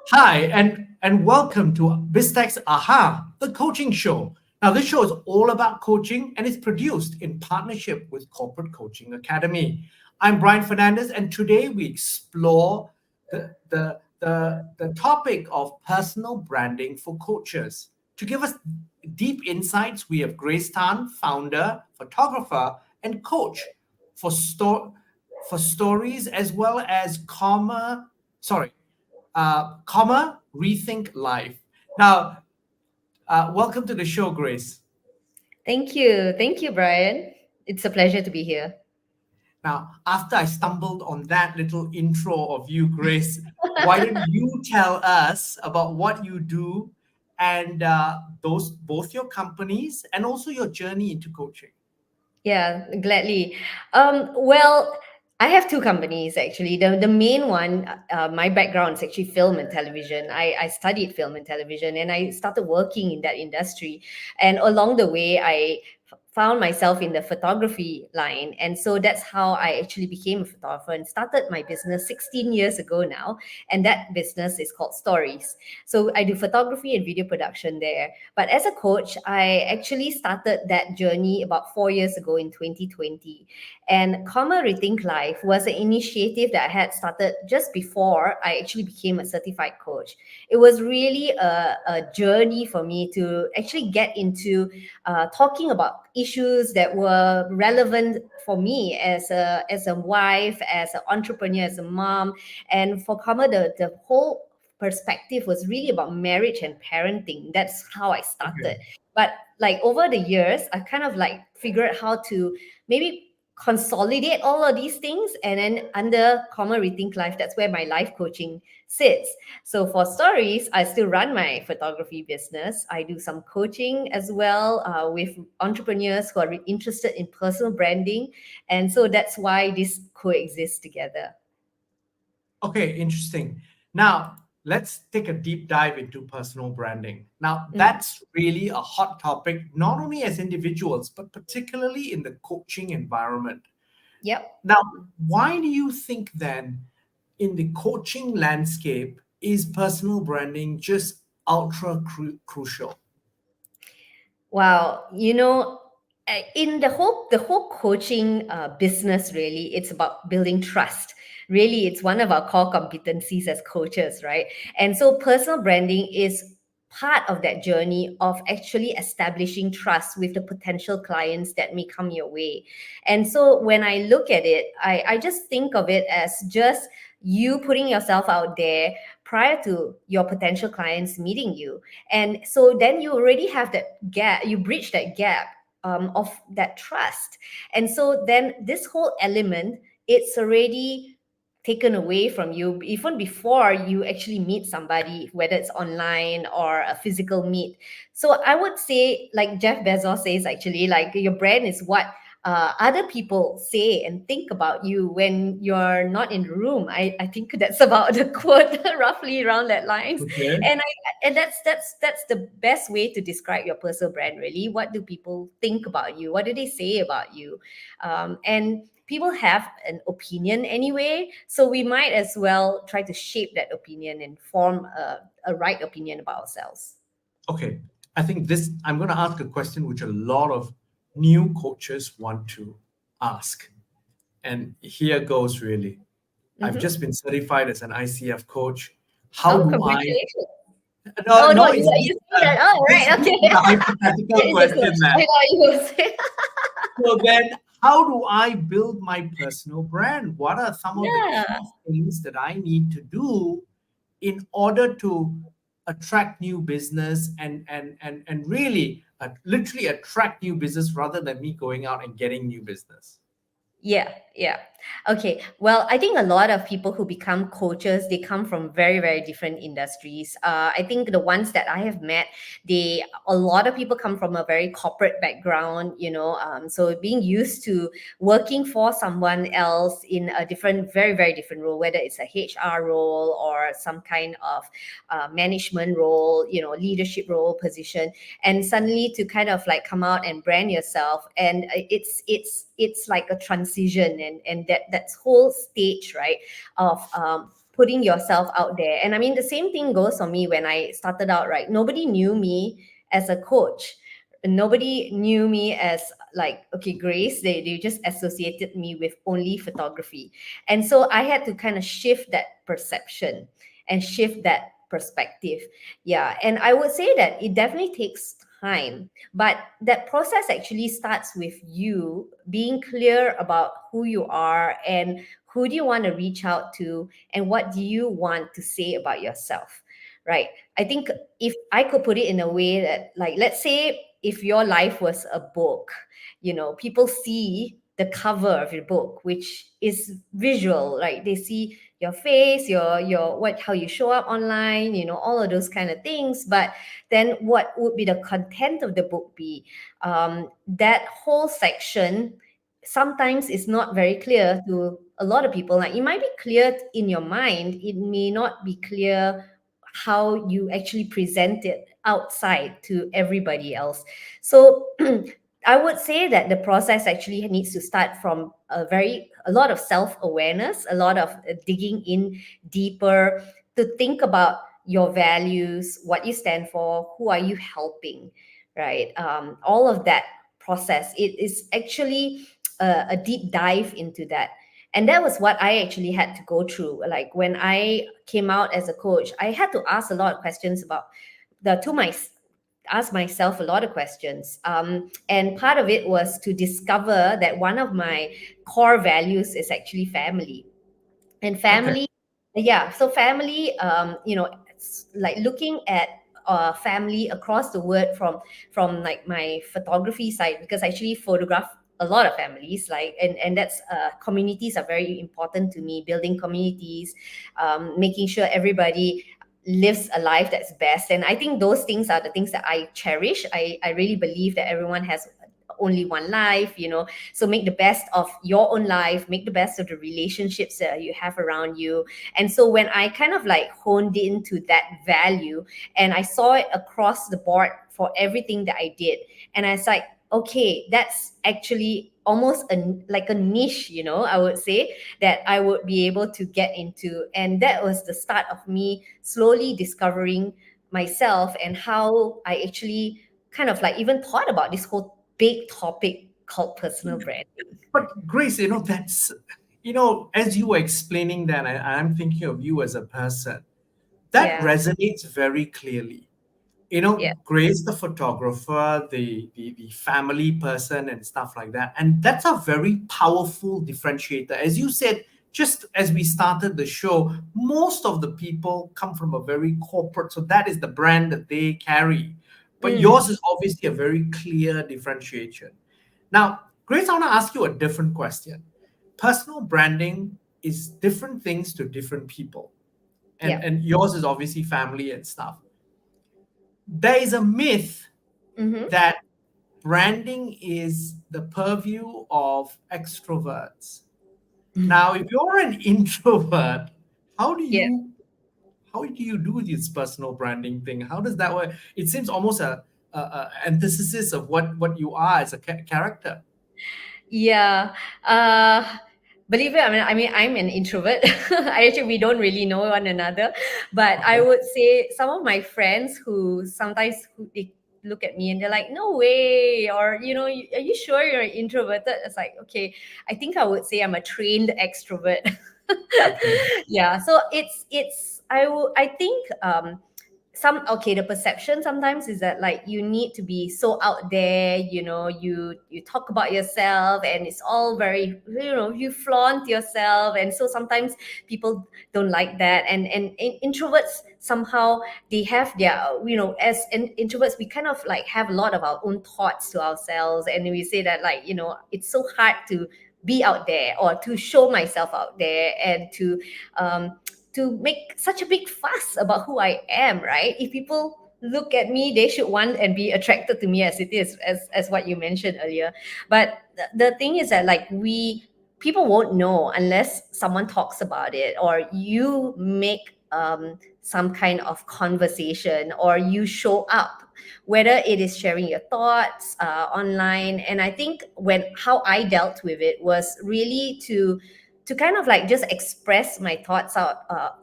Hi, and welcome to BizTech's Aha, the coaching show. Now, this show is all about coaching and it's produced in partnership with Corporate Coaching Academy. I'm Brian Fernandez, and today we explore the topic of personal branding for coaches. To give us deep insights, we have Grace Tan, founder, photographer, and coach for stories as well as Rethink Life. Now, welcome to the show, Grace. Thank you. Thank you, Brian. It's a pleasure to be here. Now, after I stumbled on that little intro of you, Grace, why don't you tell us about what you do and both your companies and also your journey into coaching? Yeah, gladly. Well, I have two companies actually. The main one, my background is actually film and television. I studied film and television and I started working in that industry. And along the way, I found myself in the photography line. And so that's how I actually became a photographer and started my business 16 years ago now. And that business is called Stories. So I do photography and video production there. But as a coach, I actually started that journey about 4 years ago in 2020. And Comma Rethink Life was an initiative that I had started just before I actually became a certified coach. It was really a journey for me to actually get into talking about issues that were relevant for me as a wife, as an entrepreneur, as a mom. And for Comma, the whole perspective was really about marriage and parenting. That's how I started. Okay. But like over the years, I kind of like figured out how to maybe consolidate all of these things, and then under Comma Rethink Life, that's where my life coaching sits. So for Stories, I still run my photography business. I do some coaching as well with entrepreneurs who are interested in personal branding, and so that's why this coexists together. Okay, interesting. Now, let's take a deep dive into personal branding. Now, that's really a hot topic, not only as individuals, but particularly in the coaching environment. Yep. Now, why do you think then in the coaching landscape is personal branding just ultra crucial? Wow, in the whole coaching business, really, it's about building trust. Really, it's one of our core competencies as coaches, right? And so, personal branding is part of that journey of actually establishing trust with the potential clients that may come your way. And so, when I look at it, I just think of it as just you putting yourself out there prior to your potential clients meeting you. And so then you already have that gap, you bridge that gap of that trust. And so then this whole element, it's already taken away from you even before you actually meet somebody, whether it's online or a physical meet. So I would say, like Jeff Bezos says, actually, like your brand is what other people say and think about you when you're not in the room. I think that's about the quote roughly around that lines. Okay. And that's the best way to describe your personal brand, really. What do people think about you? What do they say about you? And people have an opinion anyway, so we might as well try to shape that opinion and form a right opinion about ourselves. Okay. I think I'm going to ask a question which a lot of new coaches want to ask. And here goes really. I've just been certified as an ICF coach. How Oh, do I? congratulations. No, Oh no, no, you it's say that. Oh, this right, is okay. a hypothetical It's a question, coach. man. I thought you were saying. So then, how do I build my personal brand? What are some of the Yeah. key things that I need to do in order to attract new business and really literally attract new business rather than me going out and getting new business? Yeah, Yeah. Okay. Well, I think a lot of people who become coaches, they come from very, very different industries. I think the ones that I have met, a lot of people come from a very corporate background, so being used to working for someone else in a different, very, very different role, whether it's a HR role or some kind of management role, leadership role position, and suddenly to kind of like come out and brand yourself, and it's like a transition, and that whole stage, right, of putting yourself out there. And I mean, the same thing goes for me when I started out, right? Nobody knew me as a coach. Nobody knew me as like, okay, Grace. They just associated me with only photography. And so I had to kind of shift that perception and shift that perspective. Yeah. And I would say that it definitely takes time, but that process actually starts with you being clear about who you are and who do you want to reach out to and what do you want to say about yourself, right? I think if I could put it in a way that, like, let's say if your life was a book, people see the cover of your book, which is visual, right? They see your face, your what, how you show up online, all of those kind of things. But then what would be the content of the book be? That whole section sometimes is not very clear to a lot of people. Like, it might be clear in your mind, it may not be clear how you actually present it outside to everybody else. So I would say that the process actually needs to start from a lot of self-awareness, a lot of digging in deeper to think about your values, what you stand for, who are you helping, right? All of that process, it is actually a deep dive into that. And that was what I actually had to go through. Like, when I came out as a coach, I had to ask a lot of questions about the to my ask myself a lot of questions. And part of it was to discover that one of my core values is actually family. And Okay. family, yeah, so family, it's like looking at family across the world, from like my photography side, because I actually photograph a lot of families, like, and that's communities are very important to me, building communities, making sure everybody lives a life that's best. And I think those things are the things that I cherish. I really believe that everyone has only one life, so make the best of your own life, make the best of the relationships that you have around you. And so when I kind of like honed into that value and I saw it across the board for everything that I did, and I was like, okay, that's actually almost like a niche, I would say, that I would be able to get into. And that was the start of me slowly discovering myself and how I actually kind of like even thought about this whole big topic called personal branding. But Grace, as you were explaining that, I'm thinking of you as a person. That Yeah, resonates very clearly. yeah. Grace, the photographer, the family person, and stuff like that. And that's a very powerful differentiator. As you said, just as we started the show, most of the people come from a very corporate, so that is the brand that they carry. But yours Mm, is obviously a very clear differentiation. Now, Grace, I want to ask you a different question. Personal branding is different things to different people. And, yeah. and yours is obviously family and stuff. There is a myth Mm-hmm. that branding is the purview of extroverts. Now, if you're an introvert, how do Yeah. you how do you do this personal branding thing? How does that work? It seems almost a antithesis of what you are as a character. Yeah. Uh, Believe it, I mean, I'm an introvert. Actually, we don't really know one another, but I Okay. would say some of my friends who sometimes they look at me and they're like, "No way," or "Are you sure you're introverted?" It's like, okay, I think I would say I'm a trained extrovert. Okay. Yeah. So I think the perception sometimes is that, like, you need to be so out there, you talk about yourself and it's all very, you flaunt yourself. And so sometimes people don't like that. And introverts somehow, they have their, as introverts, we kind of like have a lot of our own thoughts to ourselves, and we say that, like, it's so hard to be out there or to show myself out there and um, to make such a big fuss about who I am, right? If people look at me, they should want and be attracted to me as it is, as what you mentioned earlier. But the thing is that like people won't know unless someone talks about it or you make some kind of conversation or you show up, whether it is sharing your thoughts online. And I think when how I dealt with it was really to kind of like just express my thoughts out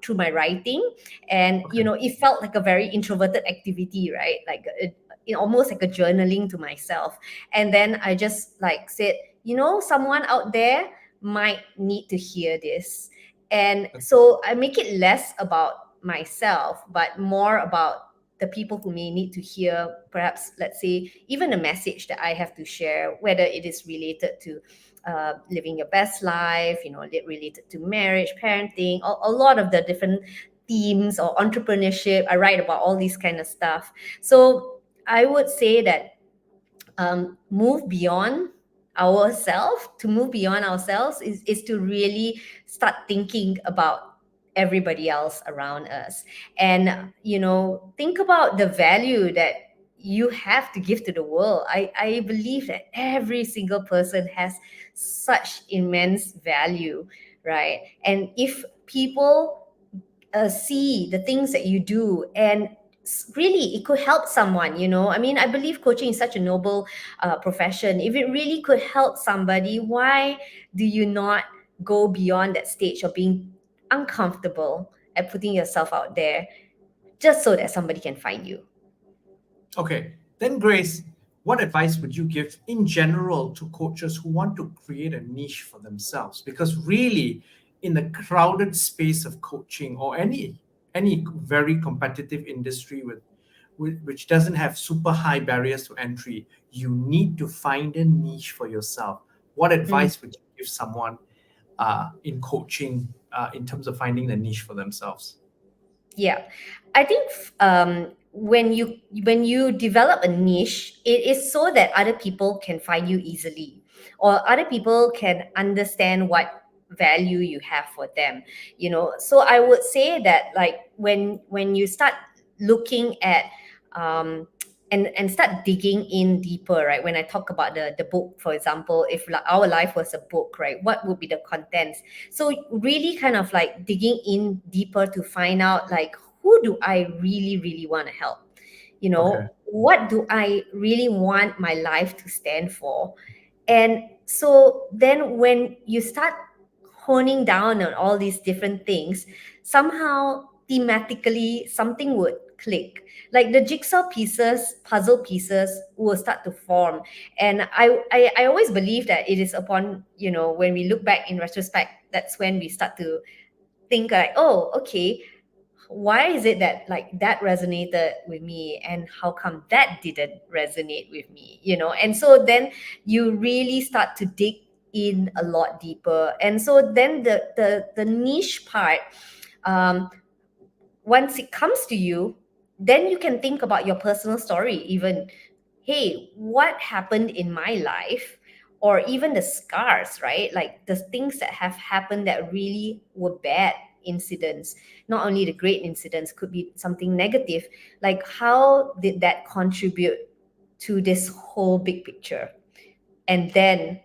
through my writing. And Okay. it felt like a very introverted activity, right? Like almost like a journaling to myself. And then I just like said, someone out there might need to hear this. And so I make it less about myself but more about the people who may need to hear, perhaps, let's say, even a message that I have to share, whether it is related to living your best life, related to marriage, parenting, a lot of the different themes, or entrepreneurship. I write about all these kind of stuff. So I would say that move beyond ourselves to move beyond ourselves is to really start thinking about everybody else around us. And think about the value that you have to give to the world. I believe that every single person has such immense value, right? And if people see the things that you do, and really it could help someone, I mean, I believe coaching is such a noble profession. If it really could help somebody, why do you not go beyond that stage of being uncomfortable at putting yourself out there just so that somebody can find you? Okay, then Grace, what advice would you give in general to coaches who want to create a niche for themselves? Because really, in the crowded space of coaching or any very competitive industry which doesn't have super high barriers to entry, you need to find a niche for yourself. What Mm. advice would you give someone in coaching in terms of finding the niche for themselves? Yeah, I think when you develop a niche, it is so that other people can find you easily, or other people can understand what value you have for them. So I would say that, like, when you start looking at um, and start digging in deeper, right? When I talk about the book, for example, if our life was a book, right, what would be the contents? So really kind of like digging in deeper to find out, like, who do I really, really want to help? Okay. What do I really want my life to stand for? And so then when you start honing down on all these different things, somehow thematically something would click. Like the jigsaw pieces, puzzle pieces will start to form. And I always believe that it is upon, when we look back in retrospect, that's when we start to think like, oh, okay, why is it that like that resonated with me and how come that didn't resonate with me? And so then you really start to dig in a lot deeper. And so then the niche part, um, once it comes to you, then you can think about your personal story even. Hey, what happened in my life? Or even the scars, right? Like the things that have happened that really were bad incidents. Not only the great incidents, could be something negative. Like, how did that contribute to this whole big picture? And then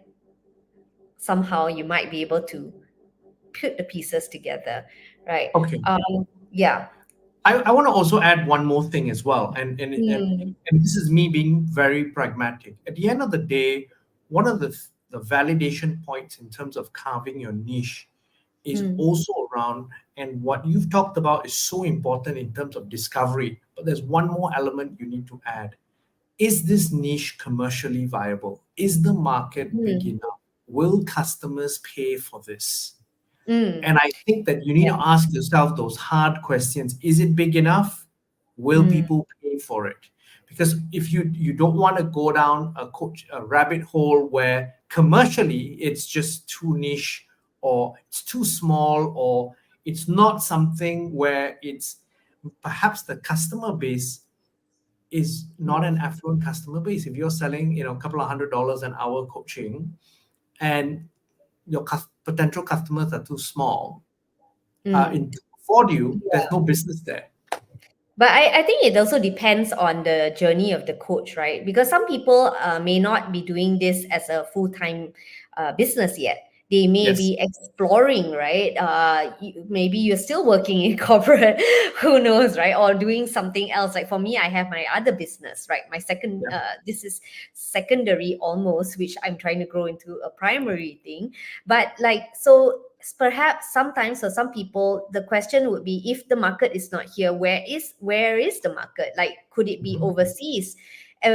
somehow you might be able to put the pieces together, right? Okay. Yeah. I want to also add one more thing as well, Mm, and this is me being very pragmatic. At the end of the day, one of the validation points in terms of carving your niche is mm, also around, and what you've talked about is so important in terms of discovery. But there's one more element you need to add. Is this niche commercially viable? Is the market big mm, enough? Will customers pay for this? mm, And I think that you need to yeah. ask yourself those hard questions. Is it big enough? Will Mm, people pay for it? Because if you don't want to go down a rabbit hole where commercially it's just too niche, or it's too small, or it's not something where it's perhaps the customer base is not mm, an affluent customer base. If you're selling, a couple of $100 an hour coaching, and your potential customers are too small Mm. in to afford you, there's Yeah. no business there. But I think it also depends on the journey of the coach, right? Because some people may not be doing this as a full-time business yet. They may Yes. be exploring, right? Maybe you're still working in corporate, who knows, right? Or doing something else. Like for me, I have my other business, right? My second, Yeah. this is secondary almost, which I'm trying to grow into a primary thing. But like, so perhaps sometimes for some people the question would be, if the market is not here, where is the market? Like, could it be Mhm. overseas?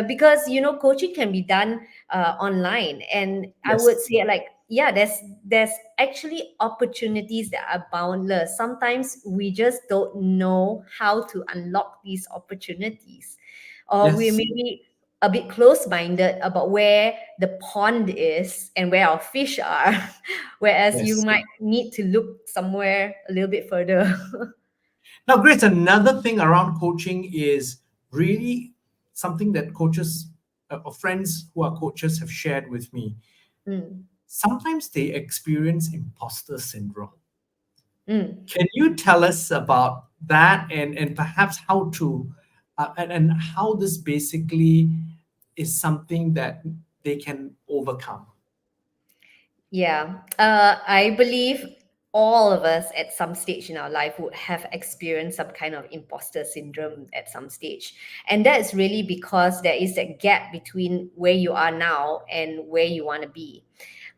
Because coaching can be done online, and I would Yes. say, like, yeah, there's actually opportunities that are boundless. Sometimes we just don't know how to unlock these opportunities, or we Yes. maybe a bit close-minded about where the pond is and where our fish are, whereas you Yes. might need to look somewhere a little bit further. Now, Grace, another thing around coaching is really something that coaches or friends who are coaches have shared with me. Mm, Sometimes they experience imposter syndrome. mm. Can you tell us about that, and perhaps how to and how this basically is something that they can overcome? Yeah, I believe all of us at some stage in our life would have experienced some kind of imposter syndrome at some stage. And that is really because there is a gap between where you are now and where you want to be.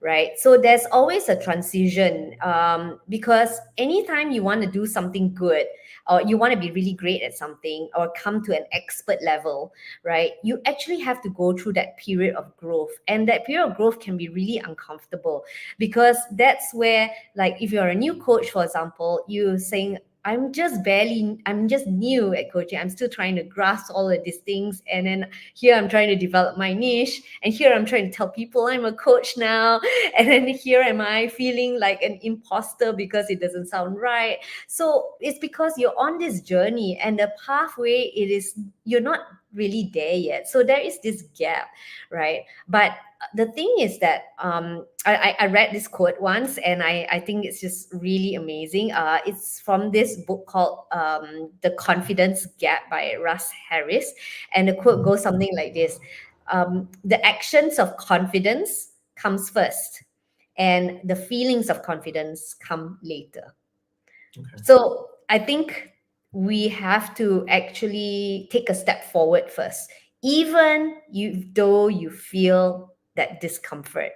Right. So there's always a transition, because anytime you want to do something good, or you want to be really great at something, or come to an expert level, right, you actually have to go through that period of growth. And that period of growth can be really uncomfortable, because that's where, like, if you're a new coach, for example, you saying, I'm just new at coaching. I'm still trying to grasp all of these things. And then here I'm trying to develop my niche. And here I'm trying to tell people I'm a coach now. And then here am I feeling like an imposter because it doesn't sound right. So it's because you're on this journey, and the pathway, you're not really there yet. So there is this gap, right? But the thing is that I read this quote once, and I think it's just really amazing. It's from this book called The Confidence Gap by Russ Harris. And the quote Mhm. goes something like this: the actions of confidence comes first, and the feelings of confidence come later. Okay. So I think we have to actually take a step forward first, even though you feel that discomfort.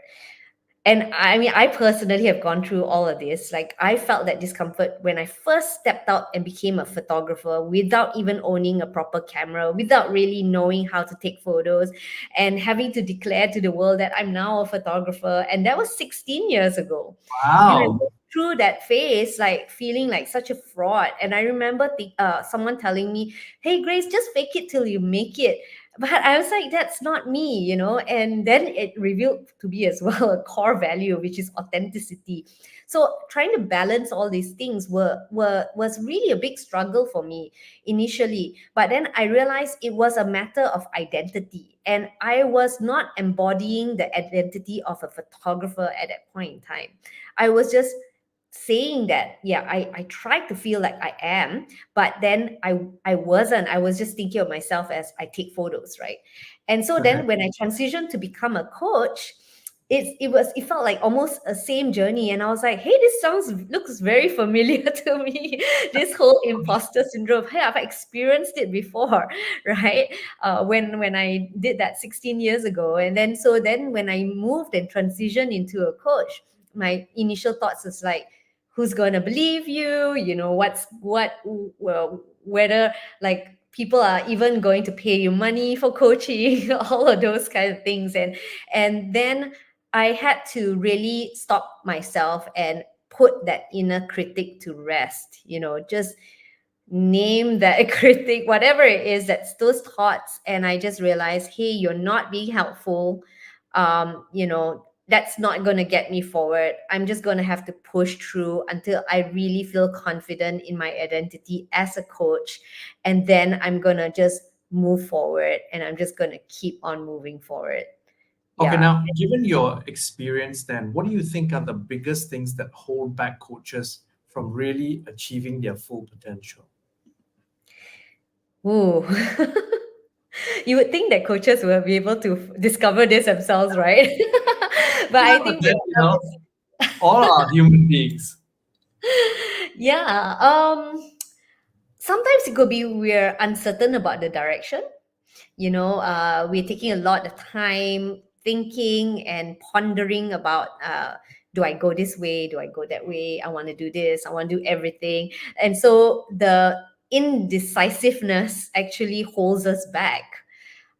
And I mean, I personally have gone through all of this. Like, I felt that discomfort when I first stepped out and became a photographer without even owning a proper camera, without really knowing how to take photos, and having to declare to the world that I'm now a photographer. And that was 16 years ago. And I Wow. went through that phase, like feeling like such a fraud. And I remember someone telling me, "Hey, Grace, just fake it till you make it." But I was like, that's not me. And then it revealed to be as well a core value, which is authenticity. So trying to balance all these things was really a big struggle for me initially. But then I realized it was a matter of identity. And I was not embodying the identity of a photographer at that point in time. I was just saying that, yeah, I tried to feel like I am, but then I wasn't. I was just thinking of myself as I take photos, right? And so Okay. then when I transitioned to become a coach, it felt like almost a same journey. And I was like, hey, this looks very familiar to me. This whole imposter syndrome, hey, I've experienced it before. Right? When I did that 16 years ago. And then when I moved and transitioned into a coach, my initial thoughts is like, who's going to believe you? Well, whether, like, people are even going to pay you money for coaching, all of those kind of things. And then I had to really stop myself and put that inner critic to rest. Just name that critic, whatever it is, that's those thoughts. And I just realized, hey, you're not being helpful. That's not going to get me forward. I'm just going to have to push through until I really feel confident in my identity as a coach. And then I'm going to just move forward, and I'm just going to keep on moving forward. Okay, Yeah. now, given your experience, then, what do you think are the biggest things that hold back coaches from really achieving their full potential? Ooh. You would think that coaches will be able to discover this themselves, right? But Yeah, I but think we then, all have this. all are human beings. Yeah. Sometimes it could be we're uncertain about the direction. We're taking a lot of time thinking and pondering about, do I go this way, do I go that way, I want to do this, I want to do everything. And so the indecisiveness actually holds us back,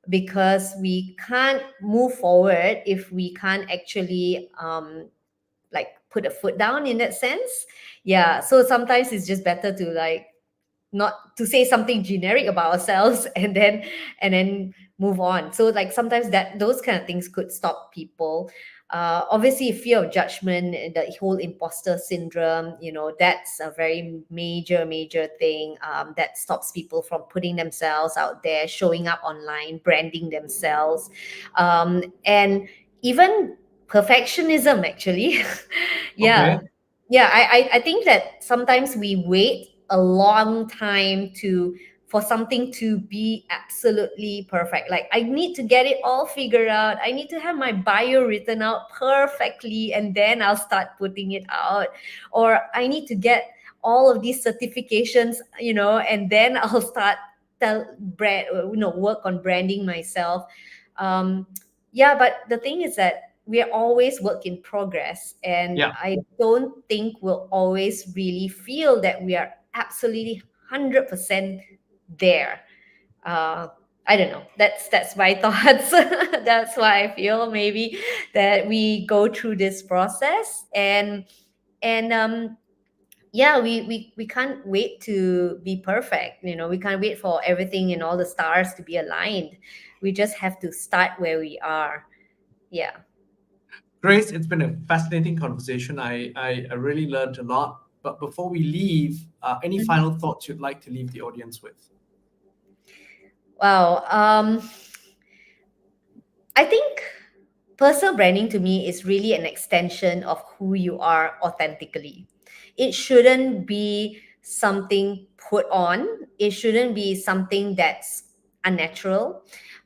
because we can't move forward if we can't actually like put a foot down in that sense. Yeah, so sometimes it's just better to like not to say something generic about ourselves and then move on. So like sometimes that those kind of things could stop people. Obviously fear of judgment, the whole imposter syndrome, that's a very major thing, that stops people from putting themselves out there, showing up online, branding themselves, and even perfectionism actually. Yeah. Okay. Yeah, I think that sometimes we wait a long time for something to be absolutely perfect. Like I need to get it all figured out. I need to have my bio written out perfectly and then I'll start putting it out. Or I need to get all of these certifications, and then I'll start work on branding myself. Yeah, but the thing is that we're always work in progress, and Yeah. I don't think we'll always really feel that we are absolutely 100% there. uh I don't know, that's my thoughts. That's why I feel maybe that we go through this process, and yeah, we can't wait to be perfect. We can't wait for everything and all the stars to be aligned. We just have to start where we are. Yeah. Grace, it's been a fascinating conversation. I really learned a lot. But before we leave, any Mhm. final thoughts you'd like to leave the audience with? Wow. I think personal branding to me is really an extension of who you are authentically. It shouldn't be something put on, it shouldn't be something that's unnatural.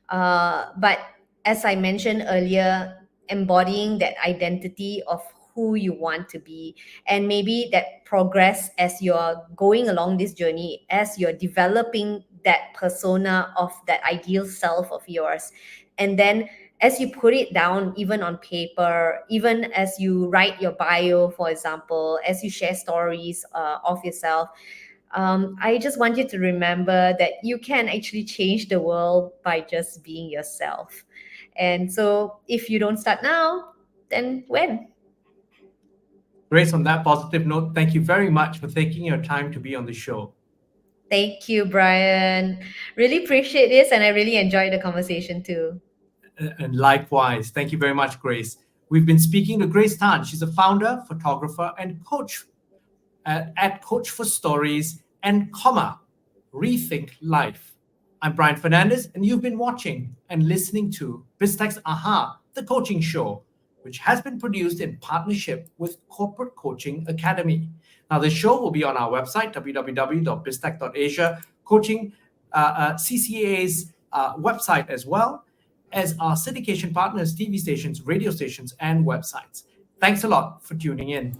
But as I mentioned earlier, embodying that identity of who you want to be, and maybe that progress as you're going along this journey, as you're developing that persona of that ideal self of yours. And then as you put it down, even on paper, even as you write your bio, for example, as you share stories of yourself, I just want you to remember that you can actually change the world by just being yourself. And so if you don't start now, then when? Grace, on that positive note, thank you very much for taking your time to be on the show. Thank you, Brian. Really appreciate this, and I really enjoyed the conversation too. And likewise, thank you very much, Grace. We've been speaking to Grace Tan. She's a founder, photographer, and coach at Coach for Stories and Rethink Life. I'm Brian Fernandez, and you've been watching and listening to BizTech's Aha, the coaching show, which has been produced in partnership with Corporate Coaching Academy. Now, the show will be on our website, www.biztech.asia, coaching CCA's website, as well as our syndication partners, TV stations, radio stations, and websites. Thanks a lot for tuning in.